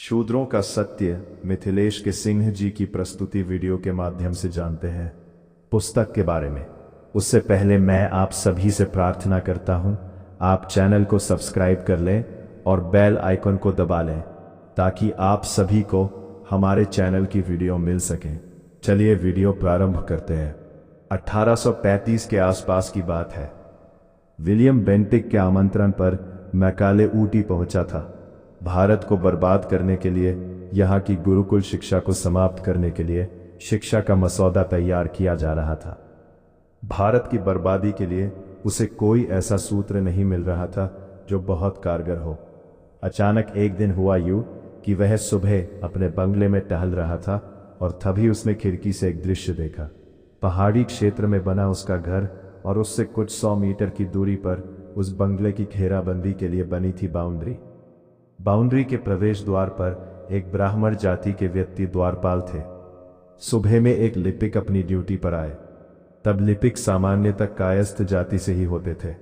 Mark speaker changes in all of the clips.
Speaker 1: शूद्रों का सत्य मिथिलेश के सिंह जी की प्रस्तुति वीडियो के माध्यम से जानते हैं पुस्तक के बारे में। उससे पहले मैं आप सभी से प्रार्थना करता हूं, आप चैनल को सब्सक्राइब कर लें और बेल आइकन को दबा लें ताकि आप सभी को हमारे चैनल की वीडियो मिल सके। चलिए वीडियो प्रारंभ करते हैं। 1835 के आसपास की बात है। विलियम बेंटिक के आमंत्रण पर मैकाले ऊटी पहुंचा था। भारत को बर्बाद करने के लिए, यहाँ की गुरुकुल शिक्षा को समाप्त करने के लिए शिक्षा का मसौदा तैयार किया जा रहा था। भारत की बर्बादी के लिए उसे कोई ऐसा सूत्र नहीं मिल रहा था जो बहुत कारगर हो। अचानक एक दिन हुआ यूं कि वह सुबह अपने बंगले में टहल रहा था और तभी उसने खिड़की से एक दृश्य देखा। पहाड़ी क्षेत्र में बना उसका घर और उससे कुछ 100 मीटर की दूरी पर उस बंगले की घेराबंदी के लिए बनी थी बाउंड्री के प्रवेश द्वार पर एक ब्राह्मण जाति के व्यक्ति द्वारपाल थे। सुबह में एक लिपिक अपनी ड्यूटी पर आए। तब लिपिक सामान्यतः कायस्थ जाति से ही होते थे,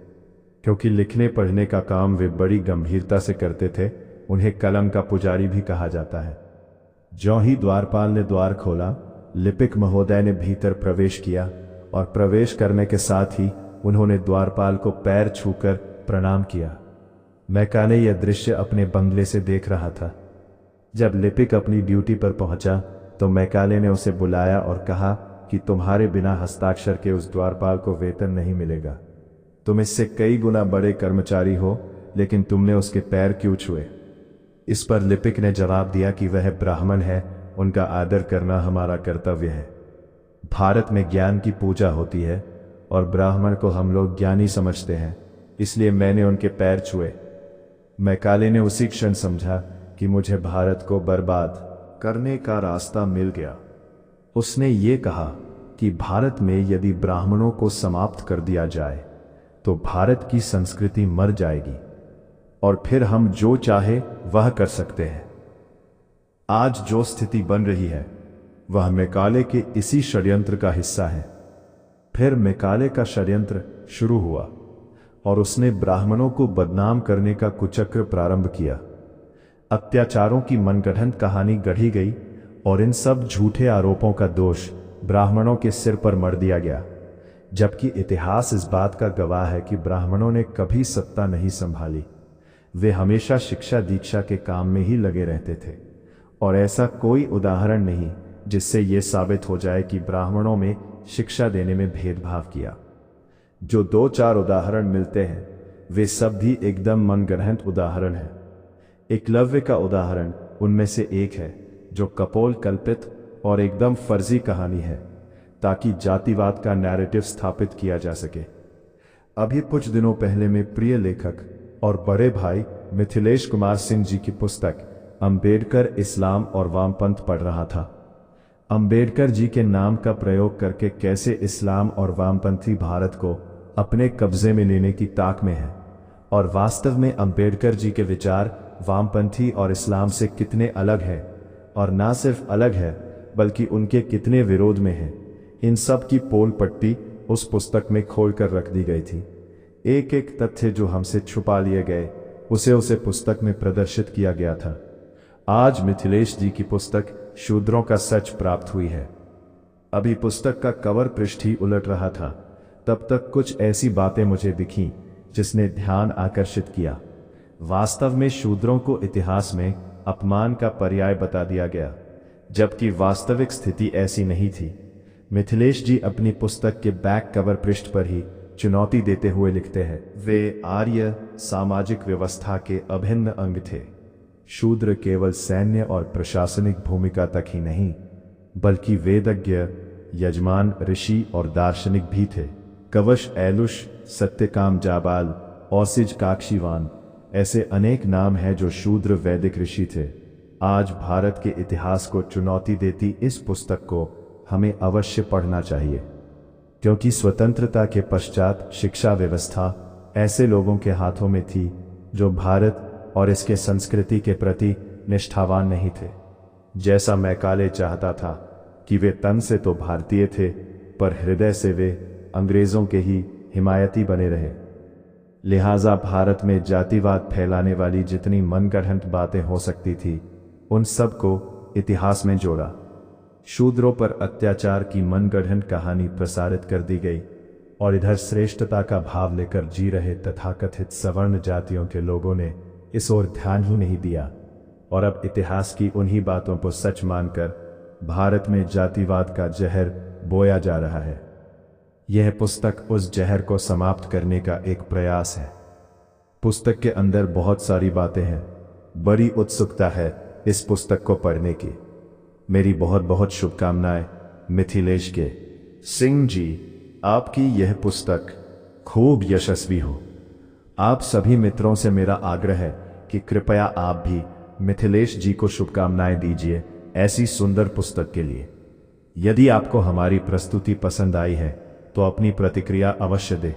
Speaker 1: क्योंकि लिखने पढ़ने का काम वे बड़ी गंभीरता से करते थे। उन्हें कलम का पुजारी भी कहा जाता है। ज्यों ही द्वारपाल ने द्वार खोला, लिपिक महोदय ने भीतर प्रवेश किया और प्रवेश करने के साथ ही उन्होंने द्वारपाल को पैर छूकर प्रणाम किया। मैकाले यह दृश्य अपने बंगले से देख रहा था। जब लिपिक अपनी ड्यूटी पर पहुंचा तो मैकाले ने उसे बुलाया और कहा कि तुम्हारे बिना हस्ताक्षर के उस द्वारपाल को वेतन नहीं मिलेगा। तुम इससे कई गुना बड़े कर्मचारी हो, लेकिन तुमने उसके पैर क्यों छुए? इस पर लिपिक ने जवाब दिया कि वह ब्राह्मण है, उनका आदर करना हमारा कर्तव्य है। भारत में ज्ञान की पूजा होती है और ब्राह्मण को हम लोग ज्ञानी समझते हैं, इसलिए मैंने उनके पैर छुए। मैकाले ने उसी क्षण समझा कि मुझे भारत को बर्बाद करने का रास्ता मिल गया। उसने ये कहा कि भारत में यदि ब्राह्मणों को समाप्त कर दिया जाए तो भारत की संस्कृति मर जाएगी और फिर हम जो चाहे वह कर सकते हैं। आज जो स्थिति बन रही है वह मैकाले के इसी षड्यंत्र का हिस्सा है। फिर मैकाले का षड्यंत्र शुरू हुआ और उसने ब्राह्मणों को बदनाम करने का कुचक्र प्रारंभ किया। अत्याचारों की मनगढ़ंत कहानी गढ़ी गई और इन सब झूठे आरोपों का दोष ब्राह्मणों के सिर पर मढ़ दिया गया, जबकि इतिहास इस बात का गवाह है कि ब्राह्मणों ने कभी सत्ता नहीं संभाली। वे हमेशा शिक्षा दीक्षा के काम में ही लगे रहते थे और ऐसा कोई उदाहरण नहीं जिससे यह साबित हो जाए कि ब्राह्मणों में शिक्षा देने में भेदभाव किया। जो 2-4 उदाहरण मिलते हैं वे सब भी एकदम मनगढ़ंत उदाहरण हैं। एकलव्य का उदाहरण उनमें से एक है, जो कपोल कल्पित और एकदम फर्जी कहानी है ताकि जातिवाद का नैरेटिव स्थापित किया जा सके। अभी कुछ दिनों पहले मैं प्रिय लेखक और बड़े भाई मिथिलेश कुमार सिंह जी की पुस्तक अंबेडकर, इस्लाम और वामपंथ पढ़ रहा था। अंबेडकर जी के नाम का प्रयोग करके कैसे इस्लाम और वामपंथी भारत को अपने कब्जे में लेने की ताक में है और वास्तव में अंबेडकर जी के विचार वामपंथी और इस्लाम से कितने अलग हैं, और ना सिर्फ अलग है बल्कि उनके कितने विरोध में हैं, इन सब की पोल पट्टी उस पुस्तक में खोलकर रख दी गई थी। एक एक तथ्य जो हमसे छुपा लिए गए उसे पुस्तक में प्रदर्शित किया गया था। आज मिथिलेश जी की पुस्तक शूद्रों का सच प्राप्त हुई है। अभी पुस्तक का कवर पृष्ठ ही उलट रहा था, तब तक कुछ ऐसी बातें मुझे दिखीं जिसने ध्यान आकर्षित किया। वास्तव में शूद्रों को इतिहास में अपमान का पर्याय बता दिया गया, जबकि वास्तविक स्थिति ऐसी नहीं थी। मिथिलेश जी अपनी पुस्तक के बैक कवर पृष्ठ पर ही चुनौती देते हुए लिखते हैं, वे आर्य सामाजिक व्यवस्था के अभिन्न अंग थे। शूद्र केवल सैन्य और प्रशासनिक भूमिका तक ही नहीं, बल्कि वेदज्ञ, यजमान, ऋषि और दार्शनिक भी थे। कवश ऐलुष, सत्यकाम जाबाल, औसिज काक्षीवान, ऐसे अनेक नाम हैं जो शूद्र वैदिक ऋषि थे। आज भारत के इतिहास को चुनौती देती इस पुस्तक को हमें अवश्य पढ़ना चाहिए, क्योंकि स्वतंत्रता के पश्चात शिक्षा व्यवस्था ऐसे लोगों के हाथों में थी जो भारत और इसके संस्कृति के प्रति निष्ठावान नहीं थे। जैसा मैकाले चाहता था कि वे तन से तो भारतीय थे, पर हृदय से वे अंग्रेजों के ही हिमायती बने रहे। लिहाजा भारत में जातिवाद फैलाने वाली जितनी मनगढ़ंत बातें हो सकती थी उन सब को इतिहास में जोड़ा। शूद्रों पर अत्याचार की मनगढ़ंत कहानी प्रसारित कर दी गई और इधर श्रेष्ठता का भाव लेकर जी रहे तथाकथित सवर्ण जातियों के लोगों ने इस ओर ध्यान ही नहीं दिया और अब इतिहास की उन्हीं बातों को सच मानकर भारत में जातिवाद का जहर बोया जा रहा है। यह पुस्तक उस जहर को समाप्त करने का एक प्रयास है। पुस्तक के अंदर बहुत सारी बातें हैं। बड़ी उत्सुकता है इस पुस्तक को पढ़ने की। मेरी बहुत बहुत शुभकामनाएं मिथिलेश के सिंह जी। आपकी यह पुस्तक खूब यशस्वी हो। आप सभी मित्रों से मेरा आग्रह है कि कृपया आप भी मिथिलेश जी को शुभकामनाएं दीजिए ऐसी सुंदर पुस्तक के लिए। यदि आपको हमारी प्रस्तुति पसंद आई है तो अपनी प्रतिक्रिया अवश्य दें।